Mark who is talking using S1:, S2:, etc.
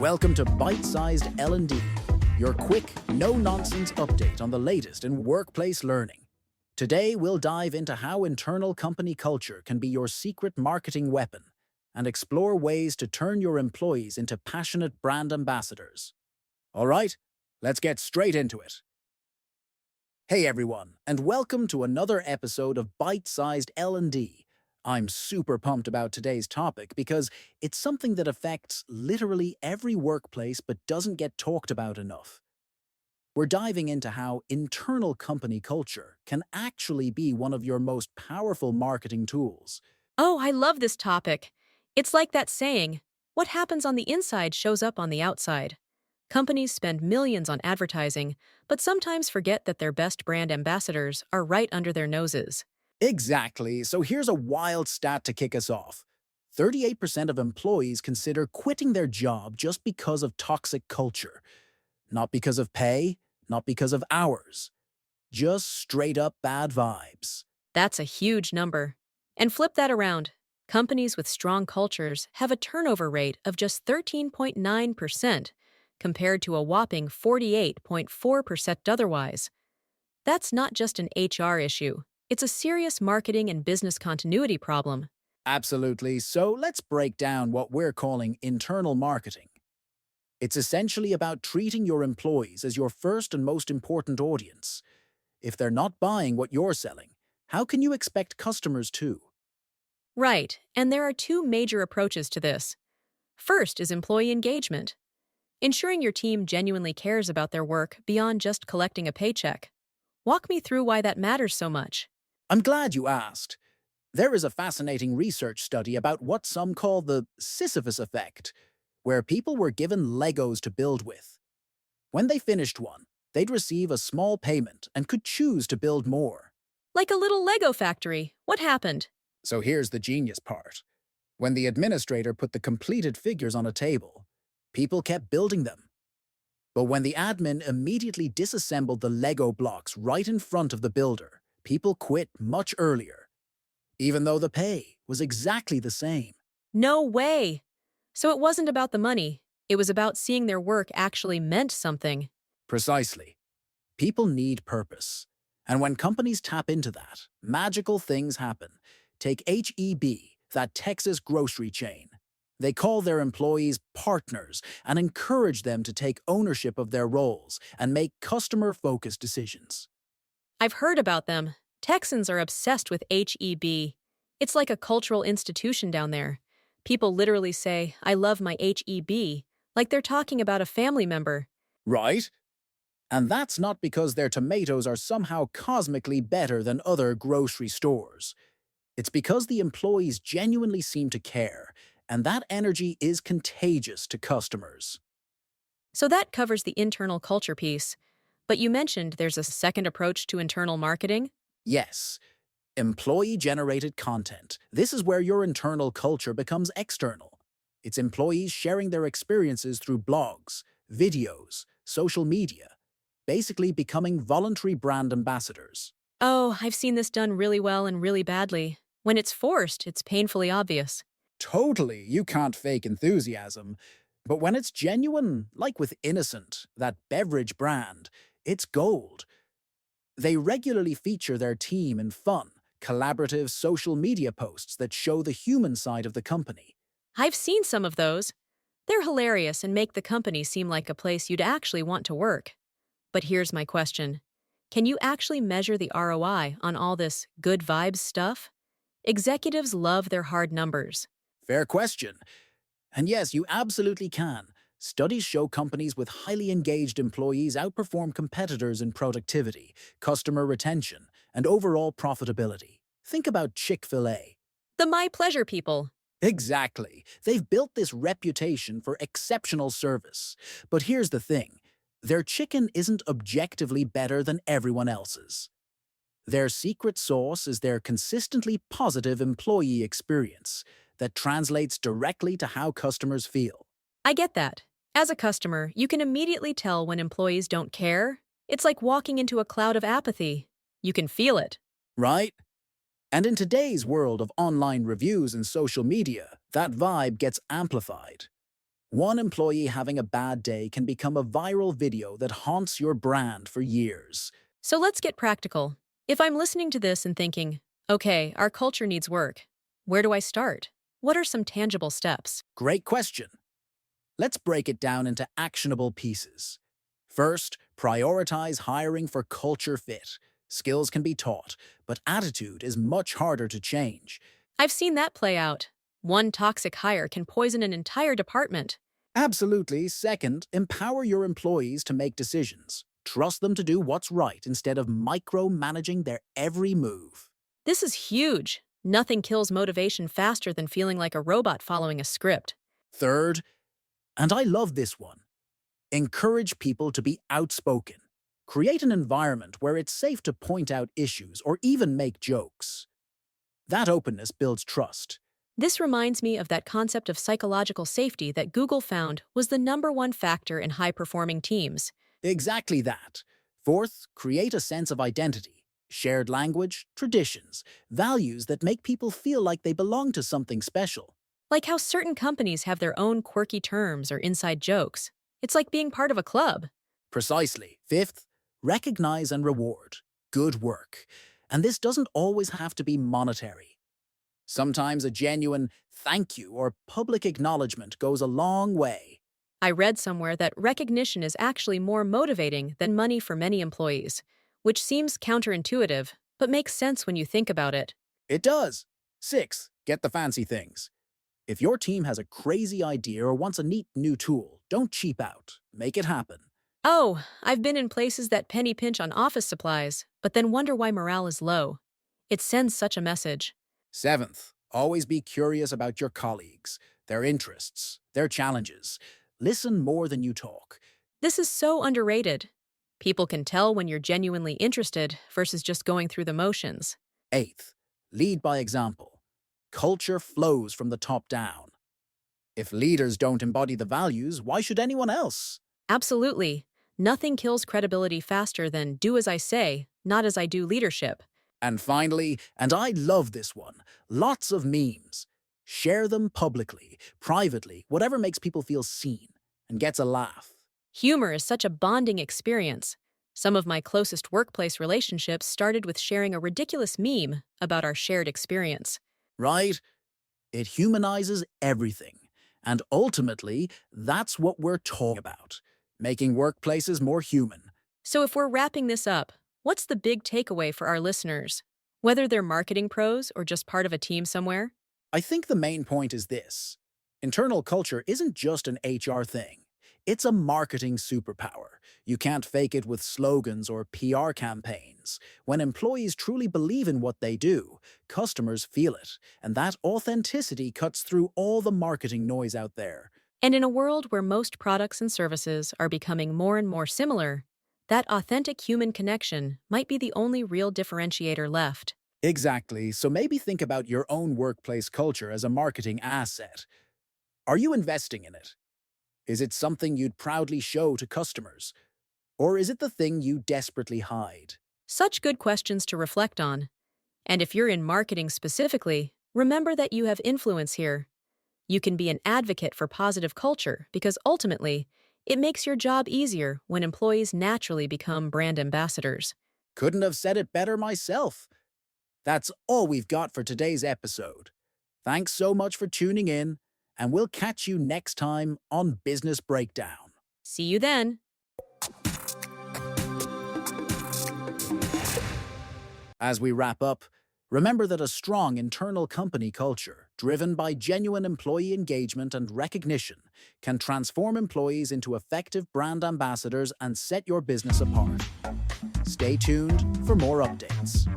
S1: Welcome to Byte-sized L&D, your quick, no-nonsense update on the latest in workplace learning. Today, we'll dive into how internal company culture can be your secret marketing weapon and explore ways to turn your employees into passionate brand ambassadors. All right, let's get straight into it. Hey everyone, and welcome to another episode of Byte-sized L&D. I'm super pumped about today's topic because it's something that affects literally every workplace but doesn't get talked about enough. We're diving into how internal company culture can actually be one of your most powerful marketing tools.
S2: Oh, I love this topic. It's like that saying, what happens on the inside shows up on the outside. Companies spend millions on advertising, but sometimes forget that their best brand ambassadors are right under their noses.
S1: Exactly, so here's a wild stat to kick us off. 38% of employees consider quitting their job just because of toxic culture. Not because of pay, not because of hours. Just straight up bad vibes.
S2: That's a huge number. And flip that around. Companies with strong cultures have a turnover rate of just 13.9%, compared to a whopping 48.4% otherwise. That's not just an HR issue. It's a serious marketing and business continuity problem.
S1: Absolutely, so let's break down what we're calling internal marketing. It's essentially about treating your employees as your first and most important audience. If they're not buying what you're selling, how can you expect customers to?
S2: Right, and there are two major approaches to this. First is employee engagement, ensuring your team genuinely cares about their work beyond just collecting a paycheck. Walk me through why that matters so much.
S1: I'm glad you asked. There is a fascinating research study about what some call the Sisyphus effect, where people were given Legos to build with. When they finished one, they'd receive a small payment and could choose to build more.
S2: Like a little Lego factory. What happened?
S1: So here's the genius part. When the administrator put the completed figures on a table, people kept building them. But when the admin immediately disassembled the Lego blocks right in front of the builder, people quit much earlier, even though the pay was exactly the same.
S2: No way! So it wasn't about the money. It was about seeing their work actually meant something.
S1: Precisely. People need purpose. And when companies tap into that, magical things happen. Take H-E-B, that Texas grocery chain. They call their employees partners and encourage them to take ownership of their roles and make customer-focused decisions.
S2: I've heard about them. Texans are obsessed with HEB. It's like a cultural institution down there. People literally say, I love my HEB, like they're talking about a family member.
S1: Right? And that's not because their tomatoes are somehow cosmically better than other grocery stores. It's because the employees genuinely seem to care, and that energy is contagious to customers.
S2: So that covers the internal culture piece. But you mentioned there's a second approach to internal marketing?
S1: Yes, employee-generated content. This is where your internal culture becomes external. It's employees sharing their experiences through blogs, videos, social media, basically becoming voluntary brand ambassadors.
S2: Oh, I've seen this done really well and really badly. When it's forced, it's painfully obvious.
S1: Totally, you can't fake enthusiasm. But when it's genuine, like with Innocent, that beverage brand, it's gold. They regularly feature their team in fun, collaborative social media posts that show the human side of the company.
S2: I've seen some of those. They're hilarious and make the company seem like a place you'd actually want to work. But here's my question. Can you actually measure the ROI on all this good vibes stuff? Executives love their hard numbers.
S1: Fair question. And yes, you absolutely can. Studies show companies with highly engaged employees outperform competitors in productivity, customer retention, and overall profitability. Think about Chick-fil-A.
S2: The My Pleasure people.
S1: Exactly. They've built this reputation for exceptional service. But here's the thing. Their chicken isn't objectively better than everyone else's. Their secret sauce is their consistently positive employee experience that translates directly to how customers feel.
S2: I get that. As a customer, you can immediately tell when employees don't care. It's like walking into a cloud of apathy. You can feel it.
S1: Right? And in today's world of online reviews and social media, that vibe gets amplified. One employee having a bad day can become a viral video that haunts your brand for years.
S2: So let's get practical. If I'm listening to this and thinking, okay, our culture needs work, where do I start? What are some tangible steps?
S1: Great question. Let's break it down into actionable pieces. First, prioritize hiring for culture fit. Skills can be taught, but attitude is much harder to change.
S2: I've seen that play out. One toxic hire can poison an entire department.
S1: Absolutely. Second, empower your employees to make decisions. Trust them to do what's right instead of micromanaging their every move.
S2: This is huge. Nothing kills motivation faster than feeling like a robot following a script.
S1: Third, and I love this one, encourage people to be outspoken. Create an environment where it's safe to point out issues or even make jokes. That openness builds trust.
S2: This reminds me of that concept of psychological safety that Google found was the #1 factor in high-performing teams.
S1: Exactly that. Fourth, create a sense of identity. Shared language, traditions, values that make people feel like they belong to something special.
S2: Like how certain companies have their own quirky terms or inside jokes. It's like being part of a club.
S1: Precisely. Fifth, recognize and reward good work. And this doesn't always have to be monetary. Sometimes a genuine thank you or public acknowledgement goes a long way.
S2: I read somewhere that recognition is actually more motivating than money for many employees, which seems counterintuitive, but makes sense when you think about it.
S1: It does. 6. Get the fancy things. If your team has a crazy idea or wants a neat new tool, don't cheap out. Make it happen.
S2: Oh, I've been in places that penny pinch on office supplies, but then wonder why morale is low. It sends such a message.
S1: 7th, always be curious about your colleagues, their interests, their challenges. Listen more than you talk.
S2: This is so underrated. People can tell when you're genuinely interested versus just going through the motions.
S1: 8th, lead by example. Culture flows from the top down. If leaders don't embody the values, why should anyone else?
S2: Absolutely. Nothing kills credibility faster than do as I say, not as I do leadership.
S1: And finally, and I love this one, lots of memes. Share them publicly, privately, whatever makes people feel seen and gets a laugh.
S2: Humor is such a bonding experience. Some of my closest workplace relationships started with sharing a ridiculous meme about our shared experience.
S1: Right? It humanizes everything. And ultimately, that's what we're talking about, making workplaces more human.
S2: So if we're wrapping this up, what's the big takeaway for our listeners? Whether they're marketing pros or just part of a team somewhere?
S1: I think the main point is this. Internal culture isn't just an HR thing. It's a marketing superpower. You can't fake it with slogans or PR campaigns. When employees truly believe in what they do, customers feel it, and that authenticity cuts through all the marketing noise out there.
S2: And in a world where most products and services are becoming more and more similar, that authentic human connection might be the only real differentiator left.
S1: Exactly, so maybe think about your own workplace culture as a marketing asset. Are you investing in it? Is it something you'd proudly show to customers? Or is it the thing you desperately hide?
S2: Such good questions to reflect on. And if you're in marketing specifically, remember that you have influence here. You can be an advocate for positive culture because ultimately, it makes your job easier when employees naturally become brand ambassadors.
S1: Couldn't have said it better myself. That's all we've got for today's episode. Thanks so much for tuning in, and we'll catch you next time on Business Breakdown.
S2: See you then.
S1: As we wrap up, remember that a strong internal company culture, driven by genuine employee engagement and recognition, can transform employees into effective brand ambassadors and set your business apart. Stay tuned for more updates.